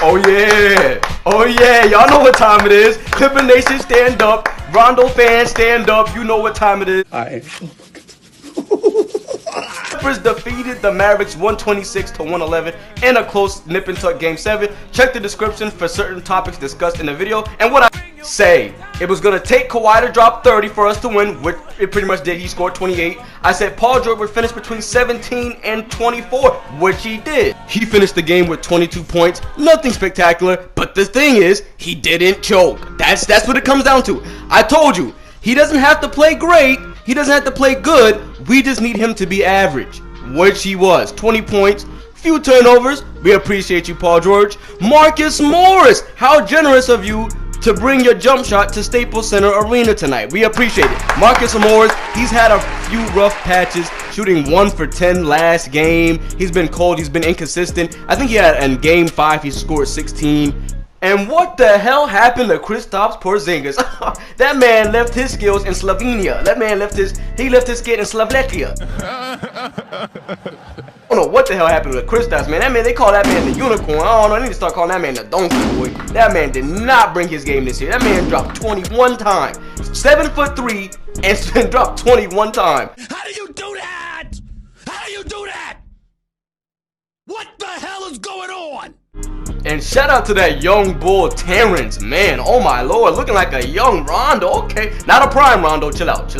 Oh yeah. Oh yeah. Y'all know what time it is. Clipper Nation, stand up. Rondo fans, stand up. You know what time it is. Alright. Clippers defeated the Mavericks 126-111 in a close nip and tuck game 7. Check the description for certain topics discussed in the video. And what I say, it was going to take Kawhi to drop 30 for us to win, which it pretty much did. He scored 28. I said Paul George would finish between 17 and 24, which he did. He finished the game with 22 points. Nothing spectacular, but the thing is, he didn't choke. That's what it comes down to. I told you, he doesn't have to play great. He doesn't have to play good. We just need him to be average, which he was. 20 points, few turnovers. We appreciate you, Paul George. Marcus Morris, how generous of you to bring your jump shot to Staples Center Arena tonight. We appreciate it. Marcus Morris, he's had a few rough patches, shooting 1 for 10 last game. He's been cold. He's been inconsistent. I think he had in game 5, he scored 16. And what the hell happened to Kristaps Porzingis? That man left his skills in Slovenia. That man left his skate in Slovakia. I don't know what the hell happened with Kristaps, man. That man, they call that man the unicorn. I don't know. I need to start calling that man the donkey boy. That man did not bring his game this year. That man dropped 21 times. 7'3" and dropped 21 times. How do you do that? How do you do that? What the hell is going on? And shout out to that young bull Terrence, man. Oh my lord, looking like a young Rondo. Okay, not a prime Rondo. Chill out.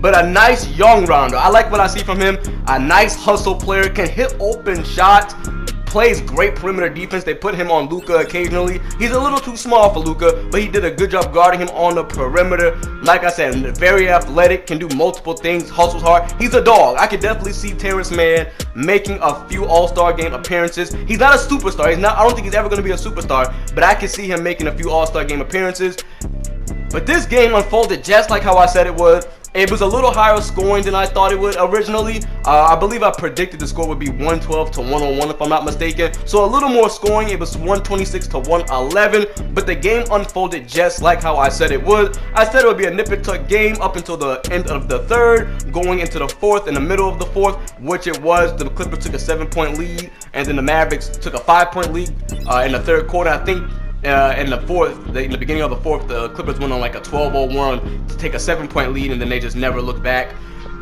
But a nice young Rondo. I like what I see from him. A nice hustle player, can hit open shots, plays great perimeter defense. They put him on Luka occasionally. He's a little too small for Luka, but he did a good job guarding him on the perimeter. Like I said, very athletic, can do multiple things, hustles hard. He's a dog. I could definitely see Terrence Mann making a few All-Star game appearances. He's not a superstar. I don't think he's ever going to be a superstar, but I can see him making a few All-Star game appearances. But this game unfolded just like how I said it would. It was a little higher scoring than I thought it would originally. I believe I predicted the score would be 112-101 if I'm not mistaken. So a little more scoring. It was 126-111. But the game unfolded just like how I said it would. I said it would be a nip and tuck game up until the end of the third, going into the fourth, in the middle of the fourth, which it was. The Clippers took a 7-point lead, and then the Mavericks took a 5-point lead in the third quarter. I think in the beginning of the fourth, the Clippers went on like a 12-0 to take a 7-point lead, and then they just never looked back.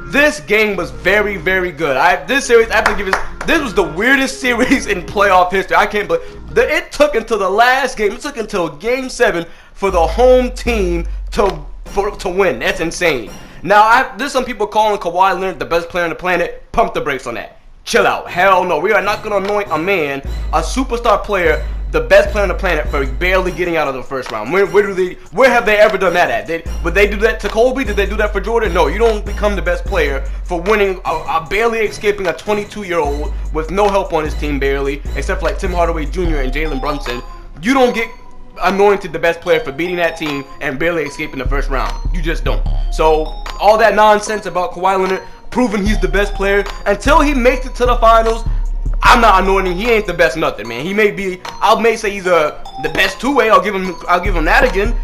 This game was very, very good. This series, I have to give this was the weirdest series in playoff history. I can't believe it took until the last game. It took until game 7 for the home team to win. That's insane. Now, there's some people calling Kawhi Leonard the best player on the planet. Pump the brakes on that. Chill out. Hell no. We are not going to anoint a man, a superstar player, the best player on the planet for barely getting out of the first round. Where have they ever done that at? Would they do that to Kobe? Did they do that for Jordan? No, you don't become the best player for winning, barely escaping a 22-year-old with no help on his team barely, except for like Tim Hardaway Jr. and Jalen Brunson. You don't get anointed the best player for beating that team and barely escaping the first round. You just don't. So all that nonsense about Kawhi Leonard proving he's the best player, until he makes it to the finals, I'm not anointing. He ain't the best nothing, man. He may be. I may say he's the best two-way. I'll give him that again.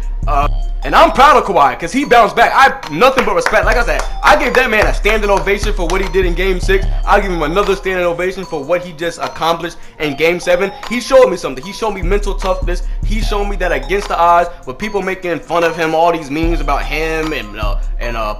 And I'm proud of Kawhi because he bounced back. I nothing but respect. Like I said, I gave that man a standing ovation for what he did in Game 6. I'll give him another standing ovation for what he just accomplished in Game 7. He showed me something. He showed me mental toughness. He showed me that against the odds, with people making fun of him, all these memes about him and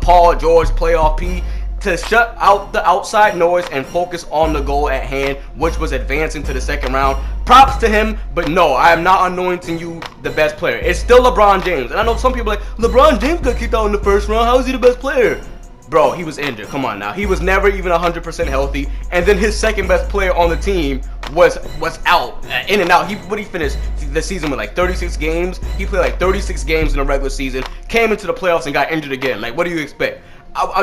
Paul George playoff P, to shut out the outside noise and focus on the goal at hand, which was advancing to the second round. Props to him, but no, I am not anointing you the best player. It's still LeBron James. And I know some people are like, LeBron James got kicked out in the first round. How is he the best player? Bro, he was injured. Come on now. He was never even 100% healthy. And then his second best player on the team was out, in and out. He finished the season with like 36 games. He played like 36 games in the regular season, came into the playoffs and got injured again. Like, what do you expect?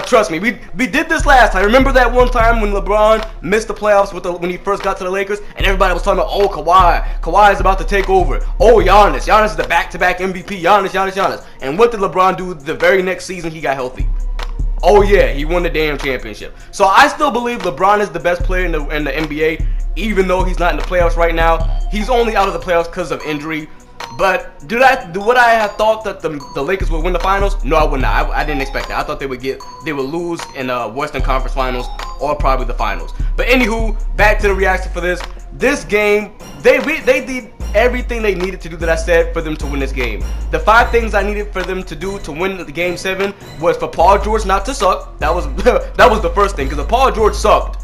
Trust me, we did this last time. Remember that one time when LeBron missed the playoffs when he first got to the Lakers, and everybody was talking about, oh, Kawhi is about to take over. Oh, Giannis is the back-to-back MVP. Giannis. And what did LeBron do the very next season he got healthy? Oh yeah, he won the damn championship. So I still believe LeBron is the best player in the NBA, even though he's not in the playoffs right now. He's only out of the playoffs because of injury. But would I have thought that the Lakers would win the finals? No, I would not. I didn't expect that. I thought they would lose in the Western Conference Finals or probably the finals. But anywho, back to the reaction for this game. They did everything they needed to do that I said for them to win this game. The 5 things I needed for them to do to win the game 7 was for Paul George not to suck. That was that was the first thing, because if Paul George sucked,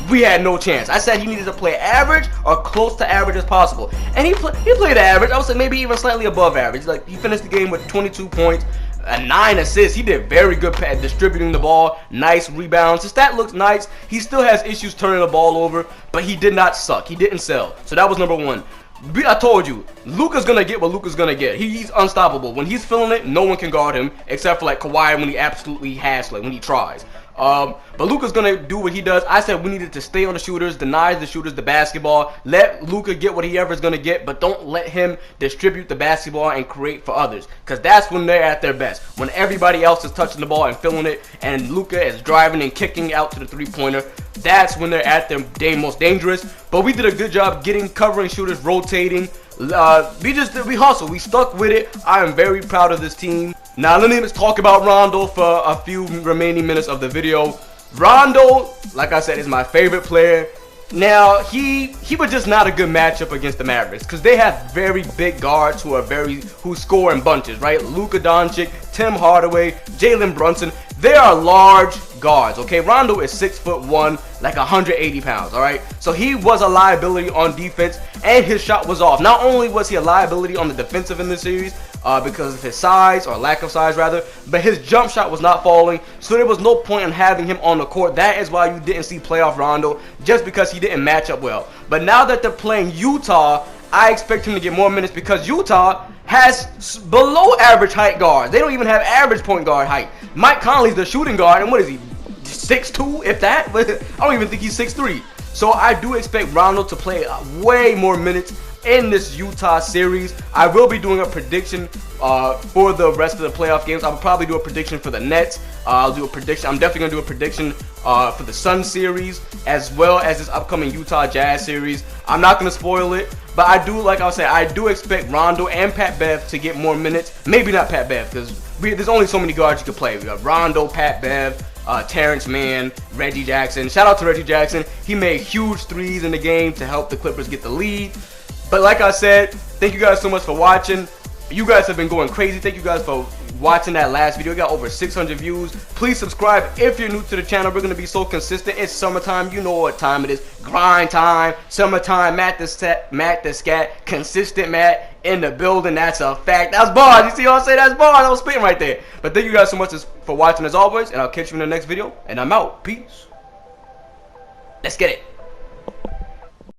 we had no chance. I said he needed to play average or close to average as possible, and he played average. I would say maybe even slightly above average. Like, he finished the game with 22 points, 9 assists. He did very good at distributing the ball, nice rebounds. His stat looks nice. He still has issues turning the ball over, but he did not suck. He didn't sell. So that was number 1. I told you, Luka's gonna get what Luka's gonna get. He's unstoppable. When he's feeling it, no one can guard him except for like Kawhi when he absolutely has, like when he tries. But Luka's gonna do what he does. I said we needed to stay on the shooters, deny the shooters the basketball, let Luka get what he ever is gonna get, but don't let him distribute the basketball and create for others, because that's when they're at their best. When everybody else is touching the ball and feeling it, and Luka is driving and kicking out to the 3-pointer, that's when they're at their most dangerous. But we did a good job covering shooters, rotating. We hustled. We stuck with it. I am very proud of this team. Now let me just talk about Rondo for a few remaining minutes of the video. Rondo, like I said, is my favorite player. Now he was just not a good matchup against the Mavericks, because they have very big guards who score in bunches, right? Luka Doncic, Tim Hardaway, Jalen Brunson. They are large guards, okay? Rondo is 6'1", like 180 pounds, all right? So he was a liability on defense, and his shot was off. Not only was he a liability on the defensive in this series, because of his size, or lack of size rather, but his jump shot was not falling, so there was no point in having him on the court. That is why you didn't see playoff Rondo, just because he didn't match up well. But now that they're playing Utah, I expect him to get more minutes, because Utah has below average height guards. They don't even have average point guard height. Mike Conley's the shooting guard, and what is he, 6'2", if that? I don't even think he's 6'3". So I do expect Rondo to play way more minutes in this Utah series. I will be doing a prediction for the rest of the playoff games. I'll probably do a prediction for the Nets. I'll do a prediction. I'm definitely going to do a prediction for the Sun series, as well as this upcoming Utah Jazz series. I'm not going to spoil it, but I do, like I said, I do expect Rondo and Pat Bev to get more minutes. Maybe not Pat Bev, because there's only so many guards you can play. We got Rondo, Pat Bev, Terrence Mann, Reggie Jackson. Shout out to Reggie Jackson. He made huge threes in the game to help the Clippers get the lead. But like I said, thank you guys so much for watching. You guys have been going crazy. Thank you guys for watching that last video. We got over 600 views. Please subscribe if you're new to the channel. We're going to be so consistent. It's summertime. You know what time it is. Grind time. Summertime. Matt the Scat. Consistent Matt in the building. That's a fact. That's bars. You see what I'm saying? That's bars. I was spitting right there. But thank you guys so much for watching as always. And I'll catch you in the next video. And I'm out. Peace. Let's get it.